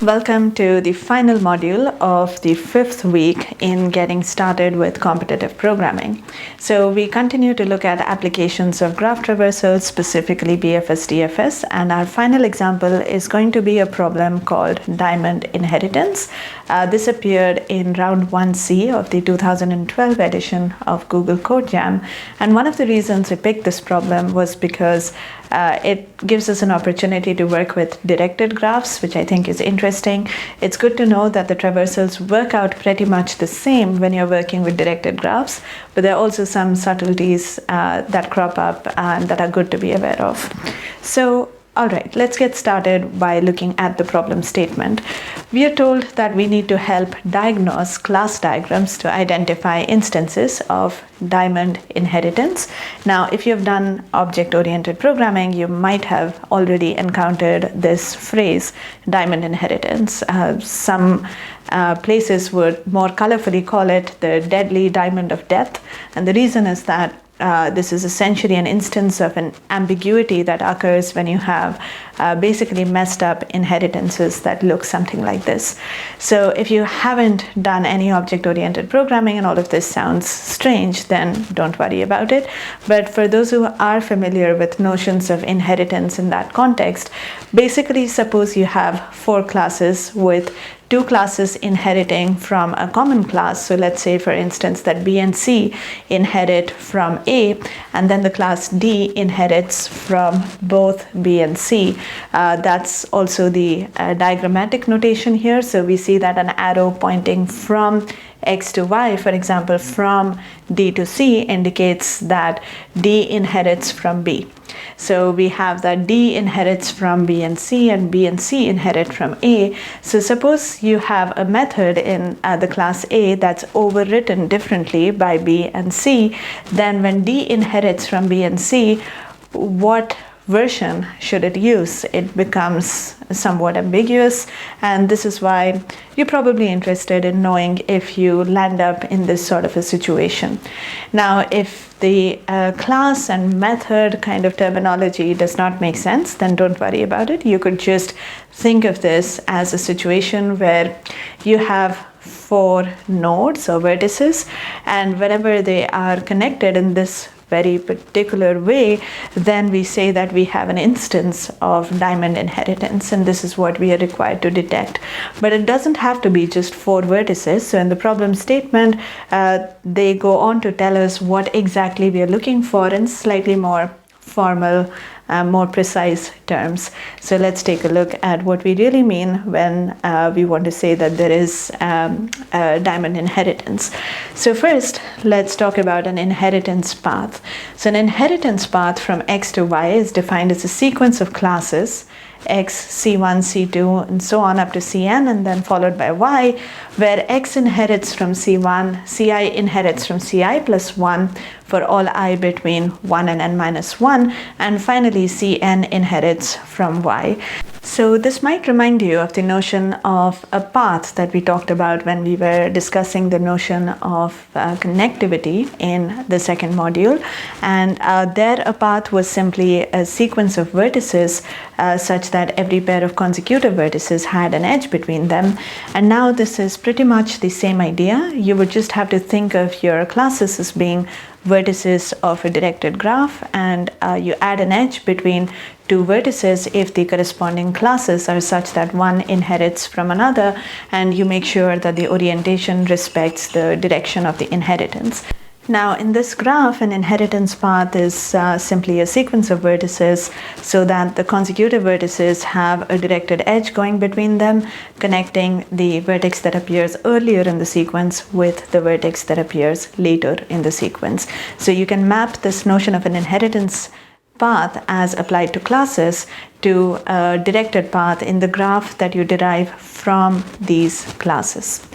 Welcome to the final module of the 5th week in getting started with competitive programming. So we continue to look at applications of graph traversals, specifically BFS-DFS, and our final example is going to be a problem called diamond inheritance. This appeared in round 1C of the 2012 edition of Google Codejam, and one of the reasons we picked this problem was because it gives us an opportunity to work with directed graphs, which I think is interesting. It's good to know that the traversals work out pretty much the same when you're working with directed graphs, but there are also some subtleties that crop up and that are good to be aware of. So, all right, let's get started by looking at the problem statement. We are told that we need to help diagnose class diagrams to identify instances of diamond inheritance. Now, if you've done object-oriented programming, you might have already encountered this phrase, diamond inheritance. Some places would more colorfully call it the deadly diamond of death, and the reason is that this is essentially an instance of an ambiguity that occurs when you have basically messed up inheritances that look something like this. So if you haven't done any object-oriented programming and all of this sounds strange, then don't worry about it. But for those who are familiar with notions of inheritance in that context, basically suppose you have 4 classes with 2 classes inheriting from a common class. So let's say, for instance, that B and C inherit from A, and then the class D inherits from both B and C. That's also the diagrammatic notation here. So we see that an arrow pointing from X to Y, for example, from D to C, indicates that D inherits from B. So we have that D inherits from B and C inherit from A. So suppose you have a method in the class A that's overwritten differently by B and C, then when D inherits from B and C, what version should it use? It becomes somewhat ambiguous, and this is why you're probably interested in knowing if you land up in this sort of a situation. Now, if the class and method kind of terminology does not make sense, then don't worry about it. You could just think of this as a situation where you have 4 nodes or vertices, and whenever they are connected in this very particular way, then we say that we have an instance of diamond inheritance, and this is what we are required to detect. But it doesn't have to be just 4 vertices. So in the problem statement, they go on to tell us what exactly we are looking for in slightly more formal, more precise terms. So let's take a look at what we really mean when we want to say that there is a diamond inheritance. So first, let's talk about an inheritance path. So an inheritance path from X to Y is defined as a sequence of classes, X, C1, C2, and so on up to Cn, and then followed by Y, where X inherits from C1, Ci inherits from Ci plus 1 for all I between 1 and n minus 1, and finally Cn inherits from Y. So this might remind you of the notion of a path that we talked about when we were discussing the notion of connectivity in the second module. And there a path was simply a sequence of vertices such that every pair of consecutive vertices had an edge between them. And now this is pretty much the same idea. You would just have to think of your classes as being vertices of a directed graph, and you add an edge between 2 vertices if the corresponding classes are such that one inherits from another, and you make sure that the orientation respects the direction of the inheritance. Now, in this graph, an inheritance path is simply a sequence of vertices so that the consecutive vertices have a directed edge going between them, connecting the vertex that appears earlier in the sequence with the vertex that appears later in the sequence. So you can map this notion of an inheritance path as applied to classes to a directed path in the graph that you derive from these classes.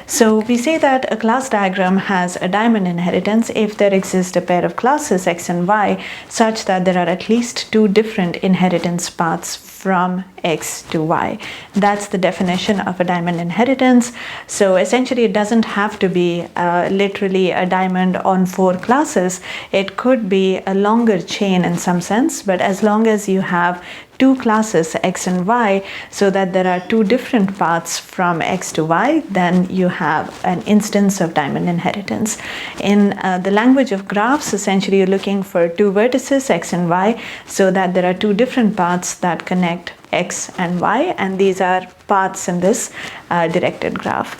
So we say that a class diagram has a diamond inheritance if there exists a pair of classes X and Y such that there are at least 2 different inheritance paths from X to Y. That's the definition of a diamond inheritance. So essentially it doesn't have to be literally a diamond on 4 classes. It could be a longer chain in some sense, but as long as you have 2 classes X and Y, so that there are 2 different paths from X to Y, then you have an instance of diamond inheritance. In the language of graphs, essentially you're looking for 2 vertices X and Y, so that there are 2 different paths that connect X and Y, and these are paths in this directed graph.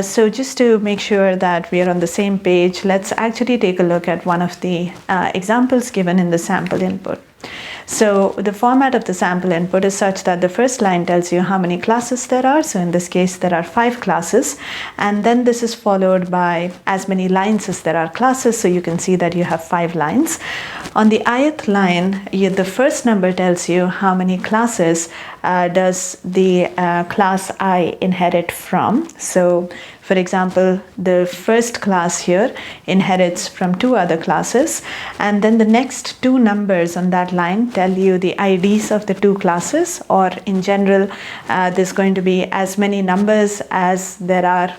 So just to make sure that we are on the same page, let's actually take a look at one of the examples given in the sample input. So the format of the sample input is such that the first line tells you how many classes there are. So in this case, there are 5 classes. And then this is followed by as many lines as there are classes. So you can see that you have 5 lines. On the ith line, the first number tells you how many classes does the class I inherit from. So for example, the first class here inherits from 2 other classes, and then the next 2 numbers on that line tell you the IDs of the 2 classes, or in general, there's going to be as many numbers as there are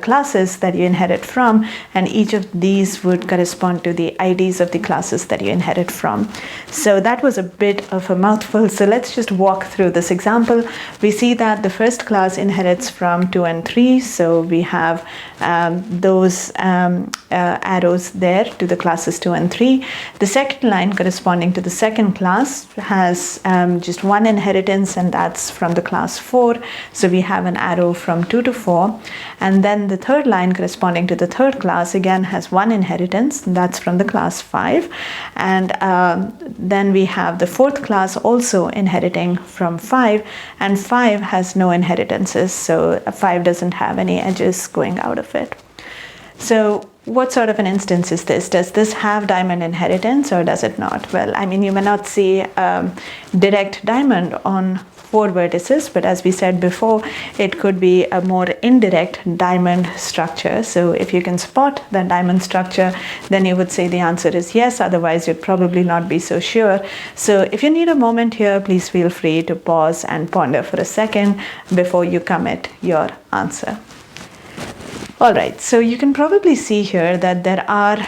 classes that you inherit from, and each of these would correspond to the IDs of the classes that you inherit from. So that was a bit of a mouthful, so let's just walk through this example. We see that the first class inherits from 2 and 3, so we have those arrows there to the classes 2 and 3. The second line corresponding to the second class has just one inheritance, and that's from the class 4, so we have an arrow from 2 to 4. And then the third line corresponding to the third class again has one inheritance, and that's from the class 5. And then we have the fourth class also inheriting from 5, and 5 has no inheritances, so 5 doesn't have any edges going out of it. So what sort of an instance is this? Does this have diamond inheritance or does it not? Well, I mean, you may not see direct diamond on 4 vertices, but as we said before, it could be a more indirect diamond structure. So if you can spot that diamond structure, then you would say the answer is yes, otherwise you'd probably not be so sure. So if you need a moment here, please feel free to pause and ponder for a second before you commit your answer. All right, so you can probably see here that there are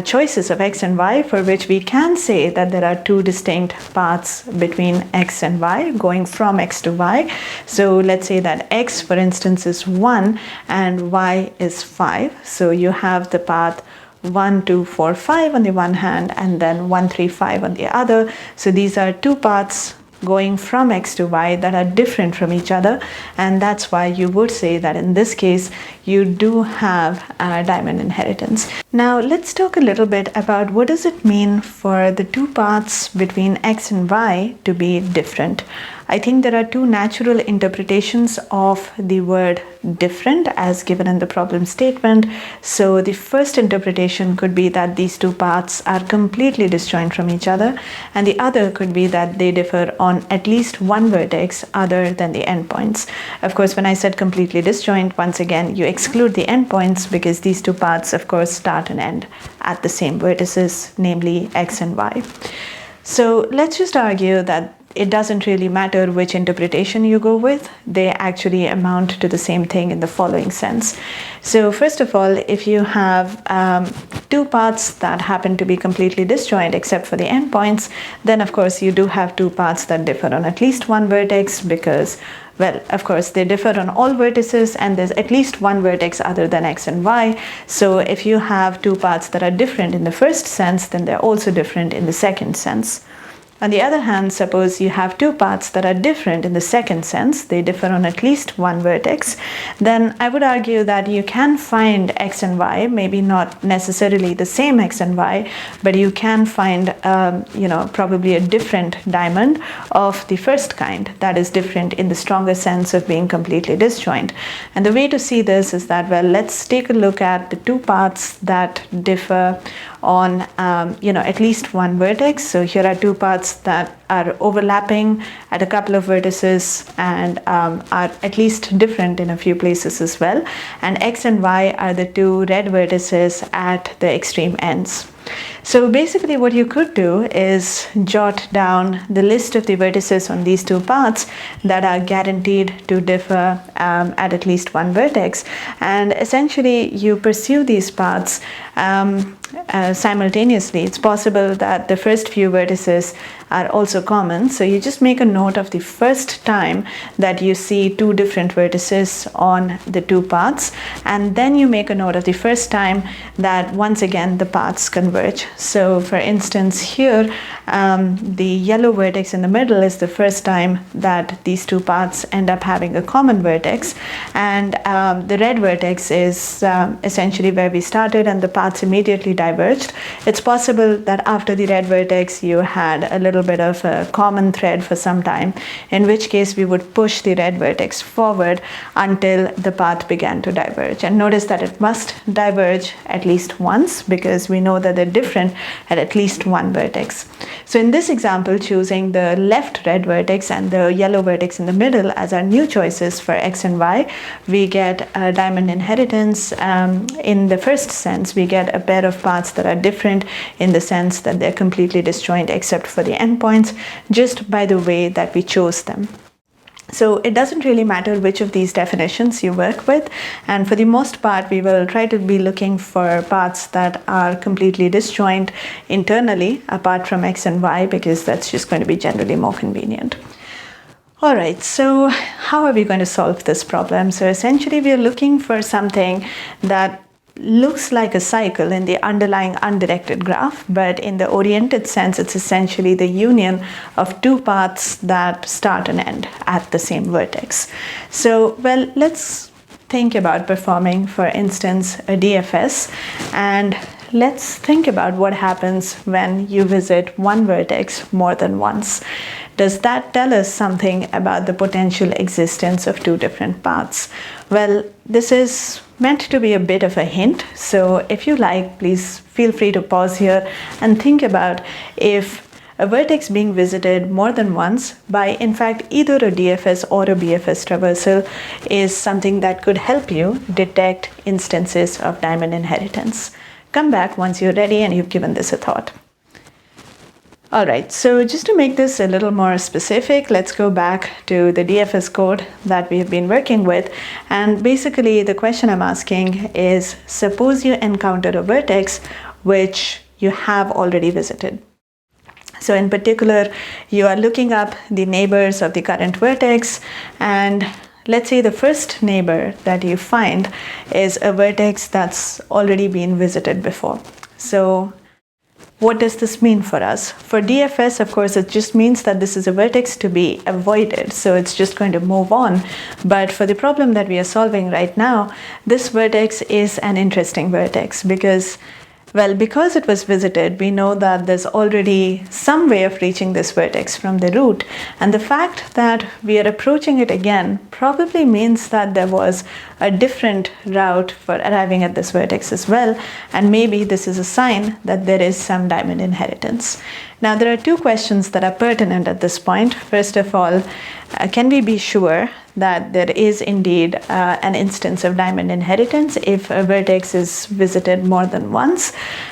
choices of X and Y for which we can say that there are 2 distinct paths between X and Y going from X to Y. So let's say that X, for instance, is 1 and Y is 5. So you have the path 1, 2, 4, 5 on the one hand, and then 1, 3, 5 on the other. So these are 2 paths going from X to Y that are different from each other, and that's why you would say that in this case you do have a diamond inheritance. Now let's talk a little bit about what does it mean for the 2 paths between X and Y to be different. I think there are 2 natural interpretations of the word different as given in the problem statement. So the first interpretation could be that these 2 paths are completely disjoint from each other, and the other could be that they differ on at least one vertex other than the endpoints. Of course, when I said completely disjoint, once again, you exclude the endpoints because these 2 paths, of course, start and end at the same vertices, namely X and Y. So let's just argue that it doesn't really matter which interpretation you go with. They actually amount to the same thing in the following sense. So first of all, if you have 2 paths that happen to be completely disjoint except for the endpoints, then of course you do have 2 paths that differ on at least one vertex because, well, of course, they differ on all vertices and there's at least one vertex other than X and Y. So if you have 2 paths that are different in the first sense, then they're also different in the second sense. On the other hand, suppose you have 2 paths that are different in the second sense, they differ on at least one vertex, then I would argue that you can find X and Y, maybe not necessarily the same X and Y, but you can find, probably a different diamond of the first kind that is different in the stronger sense of being completely disjoint. And the way to see this is that, well, let's take a look at the 2 paths that differ on, at least one vertex. So here are 2 paths that are overlapping at a couple of vertices and are at least different in a few places as well. And X and Y are the 2 red vertices at the extreme ends. So basically what you could do is jot down the list of the vertices on these two paths that are guaranteed to differ at least one vertex, and essentially you pursue these paths simultaneously. It's possible that the first few vertices are also common, so you just make a note of the first time that you see two different vertices on the two paths, and then you make a note of the first time that once again the paths converge. So for instance here, the yellow vertex in the middle is the first time that these two paths end up having a common vertex, and the red vertex is essentially where we started and the paths immediately diverged. It's possible that after the red vertex you had a little bit of a common thread for some time, in which case we would push the red vertex forward until the path began to diverge. And notice that it must diverge at least once, because we know that they're different at least one vertex. So in this example, choosing the left red vertex and the yellow vertex in the middle as our new choices for x and y, we get a diamond inheritance. In the first sense, we get a pair of paths that are different in the sense that they're completely disjoint except for the endpoints, just by the way that we chose them. So it doesn't really matter which of these definitions you work with, and for the most part we will try to be looking for paths that are completely disjoint internally apart from x and y, because that's just going to be generally more convenient. Alright, so how are we going to solve this problem? So essentially we are looking for something that looks like a cycle in the underlying undirected graph, but in the oriented sense it's essentially the union of two paths that start and end at the same vertex. So well, let's think about performing, for instance, a DFS, and let's think about what happens when you visit one vertex more than once. Does that tell us something about the potential existence of two different paths? Well, this is meant to be a bit of a hint, so if you like, please feel free to pause here and think about if a vertex being visited more than once by, in fact, either a DFS or a BFS traversal is something that could help you detect instances of diamond inheritance. Come back once you're ready and you've given this a thought. Alright, so just to make this a little more specific, let's go back to the DFS code that we have been working with, and basically the question I'm asking is, suppose you encounter a vertex which you have already visited. So in particular, you are looking up the neighbors of the current vertex, and let's say the first neighbor that you find is a vertex that's already been visited before. So what does this mean for us? For DFS, of course, it just means that this is a vertex to be avoided, so it's just going to move on. But for the problem that we are solving right now, this vertex is an interesting vertex because it was visited, we know that there's already some way of reaching this vertex from the root, and the fact that we are approaching it again probably means that there was a different route for arriving at this vertex as well, and maybe this is a sign that there is some diamond inheritance. Now there are two questions that are pertinent at this point. First of all, can we be sure that there is indeed an instance of diamond inheritance if a vertex is visited more than once?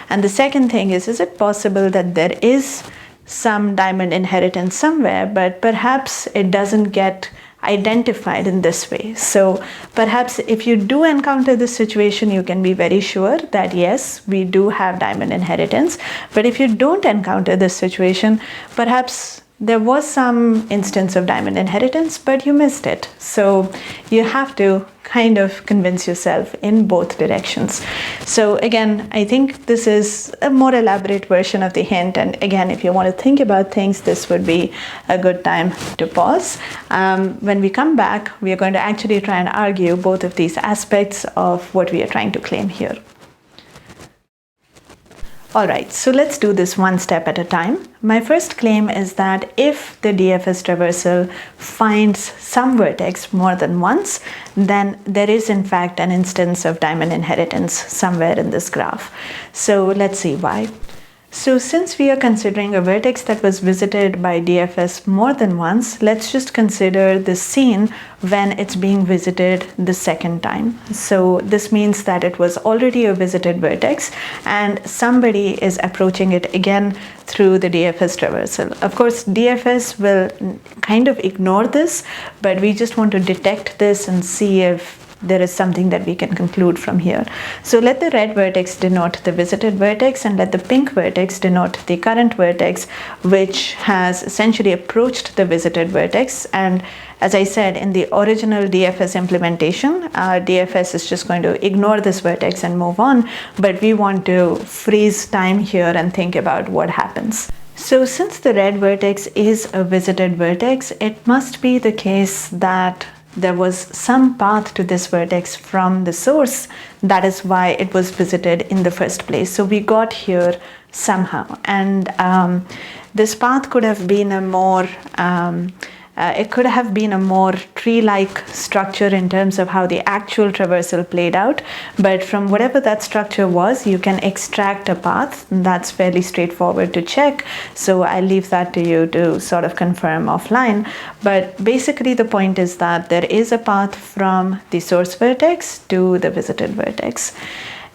And the second thing is it possible that there is some diamond inheritance somewhere, but perhaps it doesn't get identified in this way? So perhaps if you do encounter this situation, you can be very sure that yes, we do have diamond inheritance. But if you don't encounter this situation, perhaps there was some instance of diamond inheritance, but you missed it. So you have to kind of convince yourself in both directions. So again, I think this is a more elaborate version of the hint. And again, if you want to think about things, this would be a good time to pause. When we come back, we are going to actually try and argue both of these aspects of what we are trying to claim here. Alright, so let's do this one step at a time. My first claim is that if the DFS traversal finds some vertex more than once, then there is in fact an instance of diamond inheritance somewhere in this graph. So let's see why. So since we are considering a vertex that was visited by DFS more than once, let's just consider the scene when it's being visited the second time. So this means that it was already a visited vertex and somebody is approaching it again through the DFS traversal. Of course, DFS will kind of ignore this, but we just want to detect this and see if there is something that we can conclude from here. So let the red vertex denote the visited vertex and let the pink vertex denote the current vertex, which has essentially approached the visited vertex. And as I said, in the original DFS implementation, DFS is just going to ignore this vertex and move on, but we want to freeze time here and think about what happens. So since the red vertex is a visited vertex, it must be the case that there was some path to this vertex from the source. That is why it was visited in the first place. So we got here somehow. And this path could have been a more tree-like structure in terms of how the actual traversal played out. But from whatever that structure was, you can extract a path. That's fairly straightforward to check. So I'll leave that to you to sort of confirm offline. But basically the point is that there is a path from the source vertex to the visited vertex.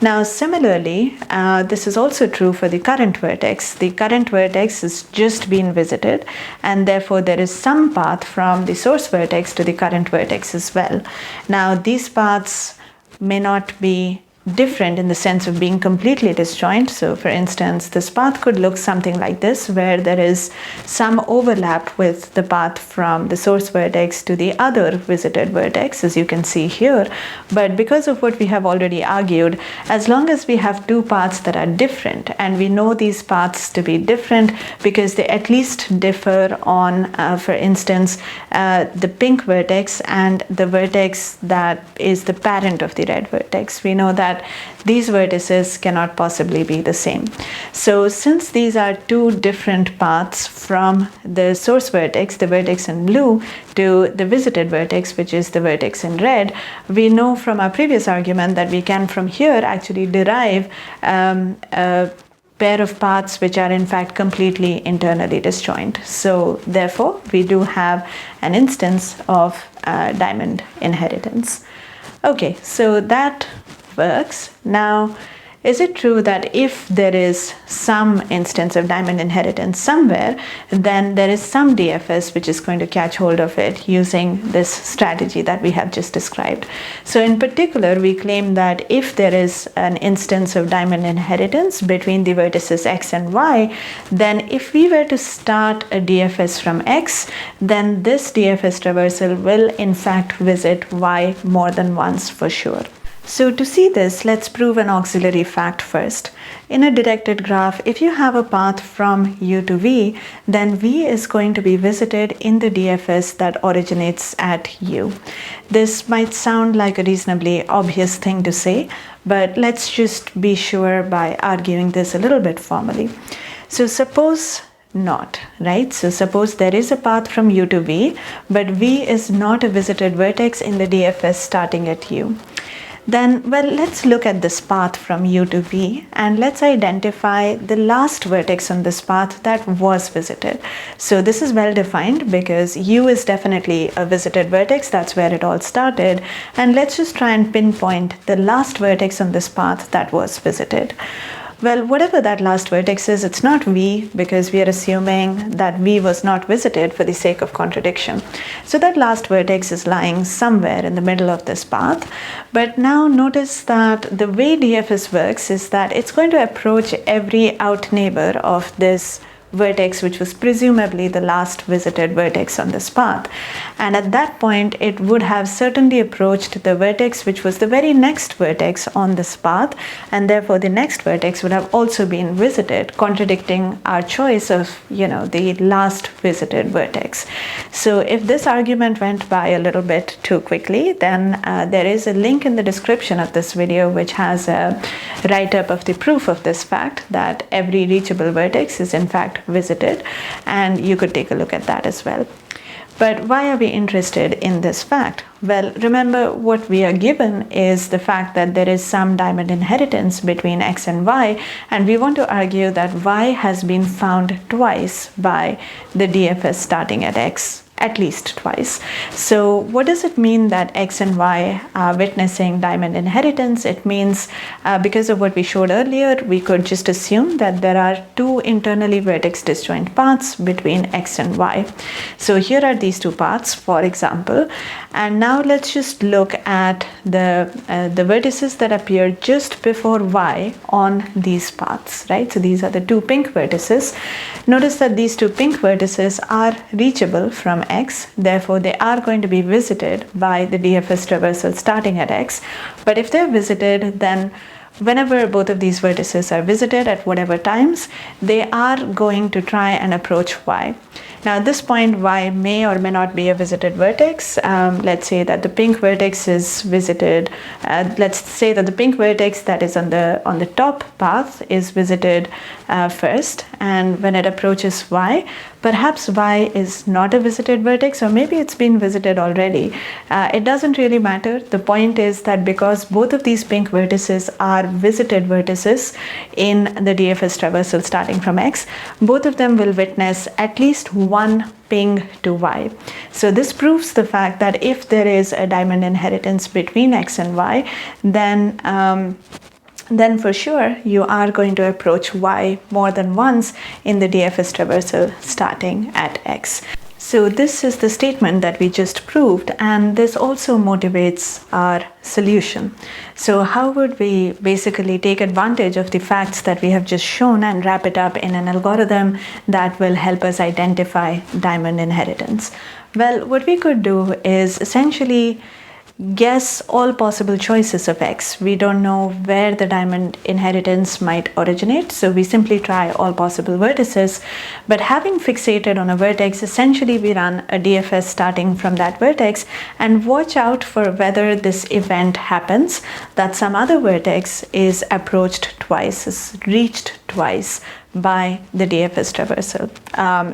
Now, similarly, this is also true for the current vertex. The current vertex has just been visited, and therefore there is some path from the source vertex to the current vertex as well. Now, these paths may not be different in the sense of being completely disjoint. So for instance, this path could look something like this, where there is some overlap with the path from the source vertex to the other visited vertex, as you can see here. But because of what we have already argued, as long as we have two paths that are different, and we know these paths to be different because they at least differ on, for instance, the pink vertex and the vertex that is the parent of the red vertex, we know that these vertices cannot possibly be the same. So since these are two different paths from the source vertex, the vertex in blue, to the visited vertex, which is the vertex in red, we know from our previous argument that we can from here actually derive a pair of paths which are in fact completely internally disjoint. So therefore, we do have an instance of diamond inheritance. Okay, so that works. Now, is it true that if there is some instance of diamond inheritance somewhere, then there is some DFS which is going to catch hold of it using this strategy that we have just described? So in particular, we claim that if there is an instance of diamond inheritance between the vertices x and y, then if we were to start a DFS from x, then this DFS traversal will in fact visit y more than once for sure. So to see this, let's prove an auxiliary fact first. In a directed graph, if you have a path from u to v, then v is going to be visited in the DFS that originates at u. This might sound like a reasonably obvious thing to say, but let's just be sure by arguing this a little bit formally. So suppose not, right? So suppose there is a path from u to v, but v is not a visited vertex in the DFS starting at u. Then, well, let's look at this path from u to v and let's identify the last vertex on this path that was visited. So this is well defined because u is definitely a visited vertex, that's where it all started. And let's just try and pinpoint the last vertex on this path that was visited. Well, whatever that last vertex is, it's not v because we are assuming that v was not visited for the sake of contradiction. So that last vertex is lying somewhere in the middle of this path. But now notice that the way DFS works is that it's going to approach every out neighbor of this vertex, which was presumably the last visited vertex on this path. And at that point, it would have certainly approached the vertex, which was the very next vertex on this path. And therefore, the next vertex would have also been visited, contradicting our choice of, the last visited vertex. So if this argument went by a little bit too quickly, then there is a link in the description of this video, which has a write-up of the proof of this fact that every reachable vertex is in fact visited, and you could take a look at that as well. But why are we interested in this fact? Well, remember what we are given is the fact that there is some diamond inheritance between X and Y, and we want to argue that Y has been found twice by the DFS starting at X, at least twice. So what does it mean that X and Y are witnessing diamond inheritance? It means because of what we showed earlier, we could just assume that there are two internally vertex disjoint paths between X and Y. So here are these two paths, for example, and now let's just look at the vertices that appear just before Y on these paths, right? So these are the two pink vertices. Notice that these two pink vertices are reachable from X, therefore they are going to be visited by the DFS traversal starting at X. But if they're visited, then whenever both of these vertices are visited at whatever times, they are going to try and approach Y. Now at this point, Y may or may not be a visited vertex. Let's say that the pink vertex is visited. Let's say that the pink vertex that is on the top path is visited first, and when it approaches Y, perhaps Y is not a visited vertex, or maybe it's been visited already. It doesn't really matter. The point is that because both of these pink vertices are visited vertices in the DFS traversal starting from X, both of them will witness at least one ping to Y. So this proves the fact that if there is a diamond inheritance between X and Y, then for sure you are going to approach Y more than once in the DFS traversal starting at X. So this is the statement that we just proved, and this also motivates our solution. So how would we basically take advantage of the facts that we have just shown and wrap it up in an algorithm that will help us identify diamond inheritance? Well, what we could do is essentially guess all possible choices of X. We don't know where the diamond inheritance might originate, so we simply try all possible vertices. But having fixated on a vertex, essentially we run a DFS starting from that vertex and watch out for whether this event happens, that some other vertex is approached twice, is reached twice by the DFS traversal.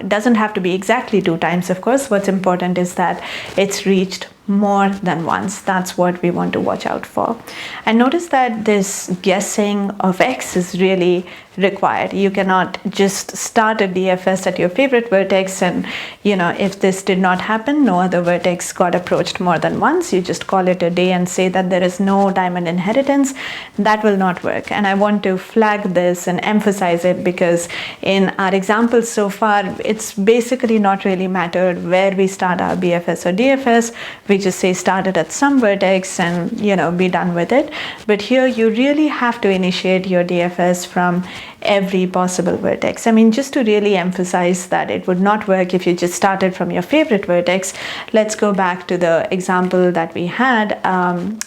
It doesn't have to be exactly 2 times, of course. What's important is that it's reached more than once. That's what we want to watch out for. And notice that this guessing of X is really required. You cannot just start a DFS at your favorite vertex and, if this did not happen, no other vertex got approached more than once, you just call it a day and say that there is no diamond inheritance. That will not work. And I want to flag this and emphasize it because in our examples so far, it's basically not really mattered where we start our BFS or DFS. We just say start it at some vertex and, be done with it. But here you really have to initiate your DFS from every possible vertex. I mean, just to really emphasize that it would not work if you just started from your favorite vertex, let's go back to the example that we had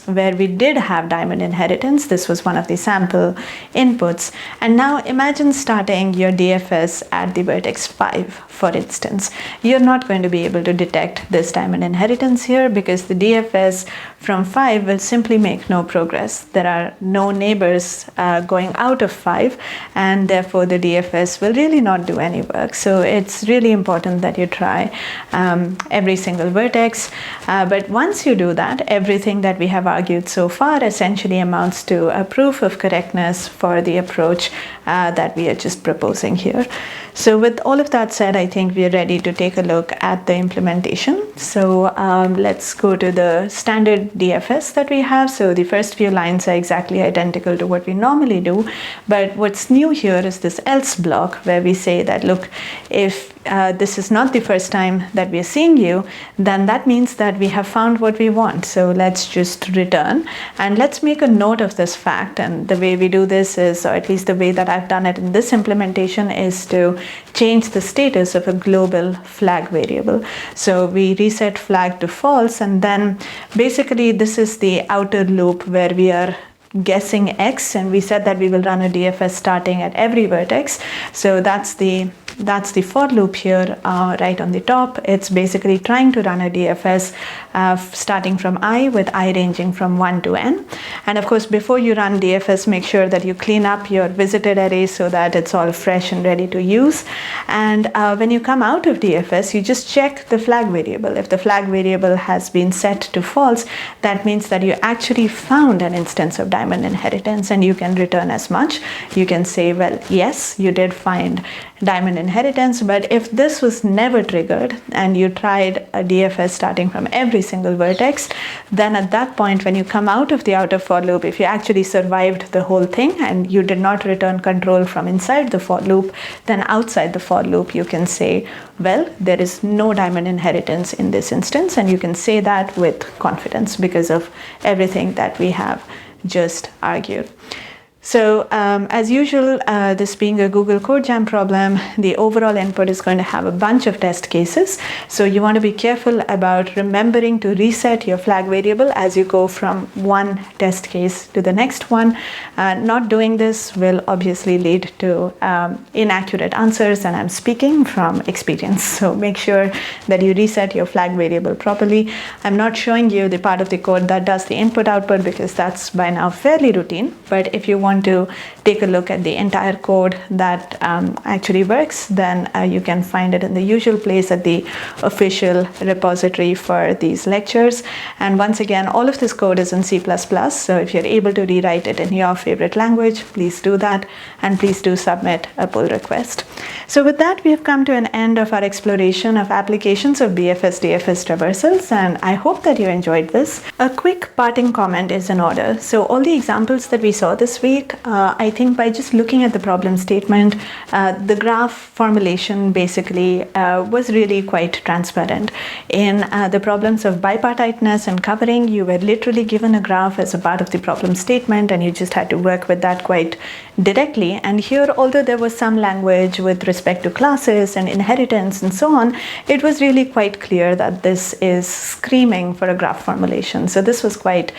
where we did have diamond inheritance. This was one of the sample inputs. And now imagine starting your DFS at the vertex 5, for instance. You're not going to be able to detect this diamond inheritance here because the DFS from 5 will simply make no progress. There are no neighbors going out of 5, and therefore the DFS will really not do any work. So it's really important that you try every single vertex. But once you do that, everything that we have argued so far essentially amounts to a proof of correctness for the approach that we are just proposing here. So with all of that said, I think we are ready to take a look at the implementation. So let's go to the standard DFS that we have. So the first few lines are exactly identical to what we normally do, but what's new here is this else block where we say that, look, if this is not the first time that we are seeing you, then that means that we have found what we want. So let's just return and let's make a note of this fact. And the way we do this is, or at least the way that I've done it in this implementation, is to change the status of a global flag variable. So we reset flag to false, and then basically this is the outer loop where we are guessing X, and we said that we will run a DFS starting at every vertex. So that's the that's the for loop here right on the top. It's basically trying to run a DFS starting from I, with I ranging from 1 to n. And of course, before you run DFS, make sure that you clean up your visited array so that it's all fresh and ready to use. And when you come out of DFS, you just check the flag variable. If the flag variable has been set to false, that means that you actually found an instance of diamond inheritance, and you can return as much. You can say, well, yes, you did find diamond inheritance, but if this was never triggered and you tried a DFS starting from every single vertex, then at that point, when you come out of the outer for loop, if you actually survived the whole thing and you did not return control from inside the for loop, then outside the for loop, you can say, well, there is no diamond inheritance in this instance, and you can say that with confidence because of everything that we have just argued. So as usual, this being a Google Codejam problem, the overall input is going to have a bunch of test cases. So you want to be careful about remembering to reset your flag variable as you go from one test case to the next one. Not doing this will obviously lead to inaccurate answers, and I'm speaking from experience. So make sure that you reset your flag variable properly. I'm not showing you the part of the code that does the input-output because that's by now fairly routine. But if you want to take a look at the entire code that actually works, then you can find it in the usual place at the official repository for these lectures. And once again, all of this code is in C++, so if you're able to rewrite it in your favorite language, please do that, and please do submit a pull request. So with that, we have come to an end of our exploration of applications of BFS-DFS traversals, and I hope that you enjoyed this. A quick parting comment is in order. So all the examples that we saw this week, I think by just looking at the problem statement, the graph formulation basically was really quite transparent. In the problems of bipartiteness and covering, you were literally given a graph as a part of the problem statement, and you just had to work with that quite directly. And here, although there was some language with respect to classes and inheritance and so on, it was really quite clear that this is screaming for a graph formulation. So this was quite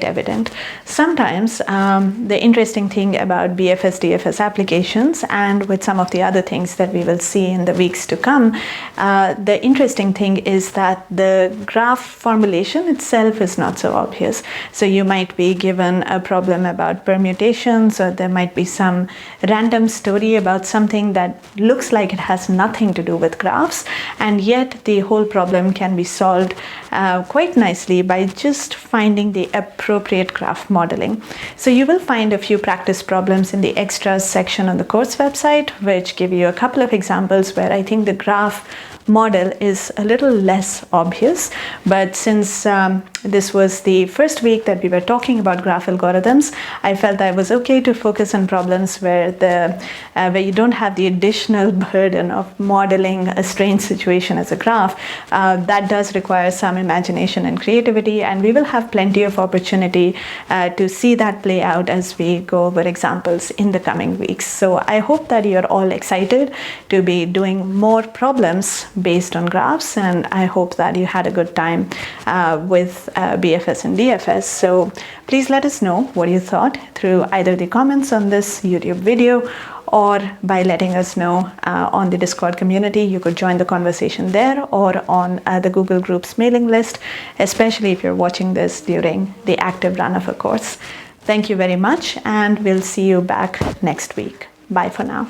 evident. Sometimes the interesting thing about BFS-DFS applications, and with some of the other things that we will see in the weeks to come, the interesting thing is that the graph formulation itself is not so obvious. So you might be given a problem about permutations, or there might be some random story about something that looks like it has nothing to do with graphs, and yet the whole problem can be solved quite nicely by just finding the appropriate graph modeling. So you will find a few practice problems in the extras section on the course website, which give you a couple of examples where I think the graph model is a little less obvious. But since this was the first week that we were talking about graph algorithms, I felt that it was okay to focus on problems where where you don't have the additional burden of modeling a strange situation as a graph. That does require some imagination and creativity, and we will have plenty of opportunity to see that play out as we go over examples in the coming weeks. So I hope that you're all excited to be doing more problems based on graphs, and I hope that you had a good time with BFS and DFS. So please let us know what you thought through either the comments on this YouTube video or by letting us know on the Discord community. You could join the conversation there, or on the Google Groups mailing list, especially if you're watching this during the active run of a course. Thank you very much, and we'll see you back next week. Bye for now.